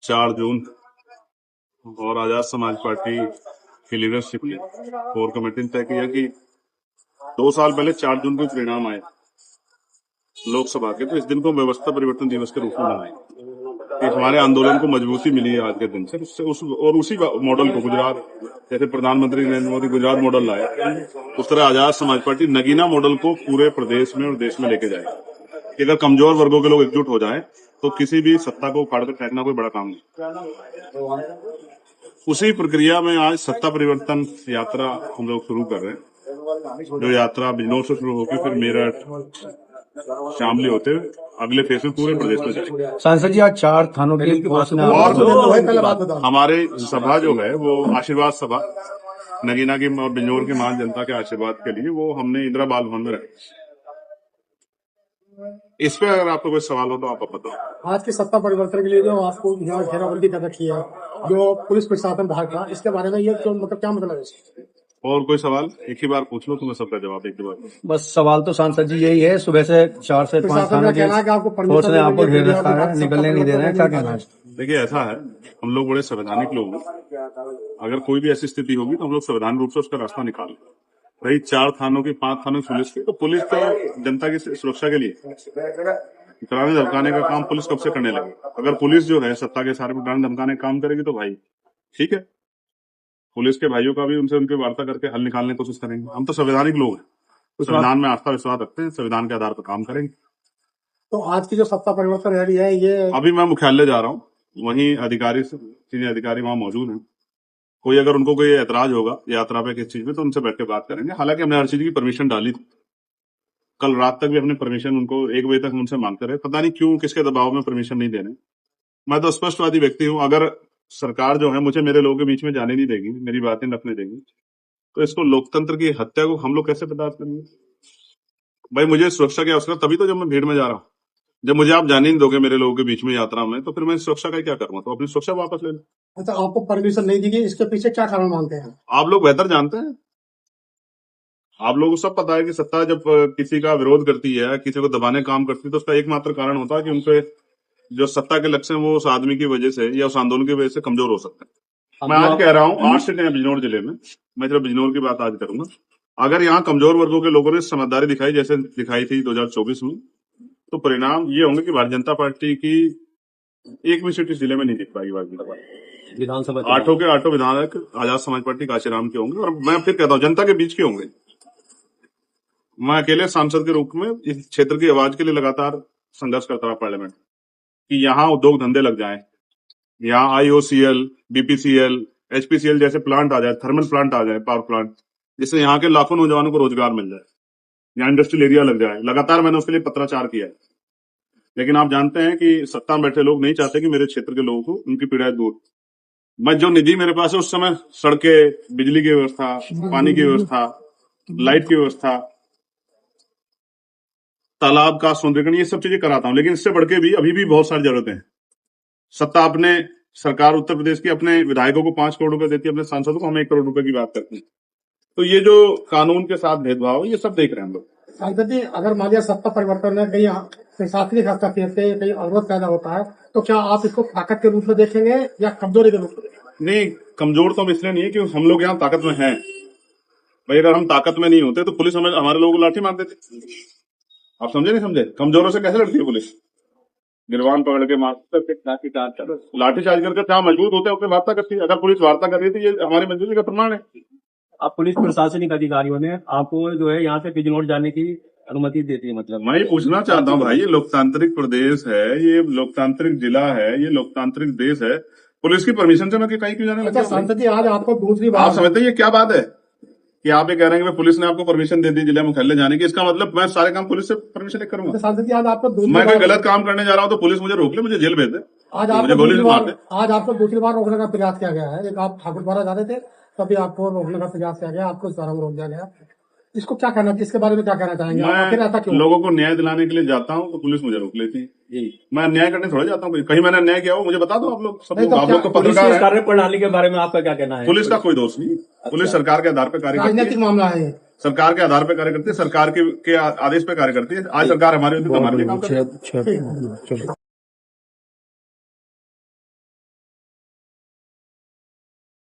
4 जून और आजाद समाज पार्टी की लीडरशिप ने कोर कमेटी ने तय किया कि 2 साल पहले 4 जून को परिणाम आए लोकसभा के, तो इस दिन को व्यवस्था परिवर्तन दिवस के रूप में मनाएं। कि हमारे आंदोलन को मजबूती मिली है आज के दिन से उसी मॉडल को गुजरात, जैसे प्रधानमंत्री नरेंद्र मोदी गुजरात मॉडल लाए, उस तरह आजाद समाज पार्टी नगीना मॉडल को पूरे प्रदेश में और देश में लेके जाए कि अगर कमजोर वर्गों के लोग एकजुट हो जाएं तो किसी भी सत्ता को उखाड़ कर फेंकना कोई बड़ा काम नहीं। उसी प्रक्रिया में आज सत्ता परिवर्तन यात्रा हम लोग शुरू कर रहे हैं, जो यात्रा बिजनौर से शुरू होकर फिर मेरठ शामली होते हुए अगले फेज में पूरे प्रदेश में जाएंगे। सांसद जी, आज 4 थानों की और हमारे सभा जो है वो आशीर्वाद सभा नगीना की और बिजनौर की महान जनता के आशीर्वाद के लिए वो हमने इंदिरा बाल भवन में रखी। इस पे अगर आपको कोई सवाल हो तो आप बताओ। आज के सत्ता परिवर्तन के लिए जो आपको यहाँ घेराबंदी कर रखी है, जो पुलिस प्रशासन बाहर का, इसके बारे में ये तो मतलब क्या मतलब है? और कोई सवाल एक ही बार पूछ लो तो मैं सबका जवाब एक ही बार। बस सवाल तो सांसद जी यही है, सुबह से 4 से 5 थानों के फोर्स ने आपको घेर रखा है, निकलने नहीं दे रहे हैं, क्या कहना है? देखिए, ऐसा है, हम लोग बड़े संवैधानिक लोग हैं। अगर कोई भी ऐसी स्थिति होगी तो हम लोग संवैधानिक रूप से उसका रास्ता निकालें। रही 4 थानों की 5 थानों की पुलिस की, तो पुलिस तो जनता की सुरक्षा के लिए डराने धमकाने का काम पुलिस कब से करने लगी। अगर पुलिस जो है सत्ता के सारे डराने धमकाने का काम करेगी तो भाई ठीक है, पुलिस के भाइयों का भी उनसे उनकी वार्ता करके हल निकालने की कोशिश करेंगे। हम तो संवैधानिक लोग हैं, तो संविधान में आस्था विश्वास रखते हैं, संविधान के आधार पर काम करेंगे। तो आज की जो सत्ता परिवर्तन रैली है, ये अभी मैं मुख्यालय जा रहा हूँ, वहीं अधिकारी सीनियर अधिकारी वहां मौजूद हैं। कोई अगर उनको कोई ऐतराज होगा यात्रा पे किस चीज में, तो उनसे बैठ के बात करेंगे। हालांकि हमने हर चीज की परमिशन डाली थी, कल रात तक भी हमने परमिशन उनको 1 बजे तक उनसे मांगते रहे। पता नहीं क्यों, किसके दबाव में परमिशन नहीं दे रहे। मैं तो स्पष्टवादी व्यक्ति हूँ, अगर सरकार जो है मुझे मेरे लोगों के बीच में जाने नहीं देगी, मेरी बातें रखने देगी, तो इसको लोकतंत्र की हत्या को हम लोग कैसे बर्दाश्त करेंगे? भाई, मुझे सुरक्षा की आवश्यकता तभी तो जब मैं भीड़ में जा रहा हूँ। जब मुझे आप जाने नहीं दोगे मेरे लोगों के बीच में यात्रा में, तो फिर मैं सुरक्षा का क्या करूंगा? तो अपनी सुरक्षा वापस ले लो। अच्छा, आपको परमिशन नहीं दी गई, इसके पीछे क्या कारण मानते हैं? आप लोग बेहतर जानते हैं। आप लोगों को सब पता है कि सत्ता जब किसी का विरोध करती है, किसी को दबाने का काम करती है, तो उसका एकमात्र कारण होता है कि उनके जो सत्ता के लक्ष्य है वो उस आदमी की वजह से या उस आंदोलन की वजह से कमजोर हो सकते हैं। मैं आज कह रहा हूँ 8 सीटें हैं बिजनौर जिले में, मैं सिर्फ बिजनौर की बात आज करूंगा। अगर यहाँ कमजोर वर्गों के लोगों ने समझदारी दिखाई, जैसे दिखाई थी 2024 में, तो परिणाम ये होंगे कि भारतीय जनता पार्टी की एक भी सीट इस जिले में नहीं जीत पाएगी। भारतीय जनता पार्टी विधानसभा 8 के 8 विधायक आजाद समाज पार्टी काशीराम के होंगे, और मैं फिर कहता हूँ जनता के बीच के होंगे। मैं अकेले सांसद के रूप में इस क्षेत्र की आवाज के लिए लगातार संघर्ष करता रहा पार्लियामेंट, कि यहाँ उद्योग धंधे लग जाएं, यहाँ IOCL, BPCL, HPCL जैसे प्लांट आ जाए, थर्मल प्लांट आ जाए, पावर प्लांट, जिससे यहाँ के लाखों नौजवानों को रोजगार मिल जाए, यहाँ इंडस्ट्रियल एरिया लग जाए। लगातार मैंने उसके लिए पत्राचार किया है, लेकिन आप जानते हैं कि सत्ता में बैठे लोग नहीं चाहते कि मेरे क्षेत्र के लोगों को उनकी पीड़ाएं दूर। मैं जो निधि मेरे पास है उस समय सड़कें, बिजली की व्यवस्था, पानी की व्यवस्था, लाइट की व्यवस्था, तालाब का सौंदर्यीकरण, ये सब चीजें कराता हूं। लेकिन इससे बढ़ के भी अभी भी बहुत सारी जरूरतें हैं। सत्ता अपने सरकार उत्तर प्रदेश की अपने विधायकों को 5 करोड़ रुपए देती है, अपने सांसदों को हम 1 करोड़ रुपए की बात करते हैं। तो ये जो कानून के साथ भेदभाव है, ये सब देख रहे हैं हम लोग। सांसद जी, अगर मान लिया सत्ता परिवर्तन में कहीं प्रशासनिक हस्तक्षेप से कहीं अवरोध पैदा होता है, तो क्या आप इसको ताकत के रूप में देखेंगे या कमजोरी के रूप में? नहीं, कमजोर तो हम इसलिए नहीं है कि हम लोग यहाँ ताकत में हैं। भाई, अगर हम ताकत में नहीं होते तो पुलिस हमें हमारे लोगों को लाठी मार देती। आप समझे नहीं समझे? कमजोरों से कैसे लड़ती है पुलिस? गिरवान पकड़ के मारते, लाठीचार्ज करके जहाँ मजबूत होते हैं उसमें वार्ता करती है। अगर पुलिस वार्ता कर रही थी, ये हमारी मजबूती का प्रमाण है। अब पुलिस प्रशासनिक अधिकारियों ने आपको जो है यहाँ से बिजनौर जाने की अनुमति देती है, मतलब मैं पूछना चाहता हूँ भाई, ये लोकतांत्रिक प्रदेश है, ये लोकतांत्रिक जिला है, ये लोकतांत्रिक देश है, पुलिस की परमिशन से मैं कहीं क्यों जाने लगा? सांसद जी, आज आपको दूसरी बात आप समझते हैं ये क्या बात है कि आप ये कह रहे हैं कि पुलिस ने आपको परमिशन दे दी जिला मुख्यालय जाने की? इसका मतलब मैं सारे काम पुलिस से परमिशन लेकर करूंगा? सांसद जी, आज आपको मैं कोई गलत काम करने जा रहा हूँ तो पुलिस मुझे रोक ले, मुझे जेल भेज दे, आज आपको दूसरी बार रोकने का प्रयास किया गया है। एक आप ठाकुर द्वारा जा रहे थे, तभी आपको रोकने का प्रयास किया गया, आपको इस द्वारा रोक दिया गया। इसको क्या कहना, इसके बारे में क्या कहना चाहेंगे? मैं ऐसा क्यों? लोगों को न्याय दिलाने के लिए जाता हूँ तो पुलिस मुझे रोक लेती है। मैं अन्याय करने थोड़ा जाता हूँ, कहीं मैंने अन्याय किया हो मुझे बता दो। आप लोग सब लोग, आप लोग को पत्रकार है। कार्य प्रणाली के बारे में आपका क्या कहना है? पुलिस का कोई दोष नहीं, पुलिस सरकार के आधार पर कार्य करती है। राजनीतिक मामला है, सरकार के आधार पर कार्य करती है, सरकार के आदेश पर कार्य करती है। आज सरकार हमारे काम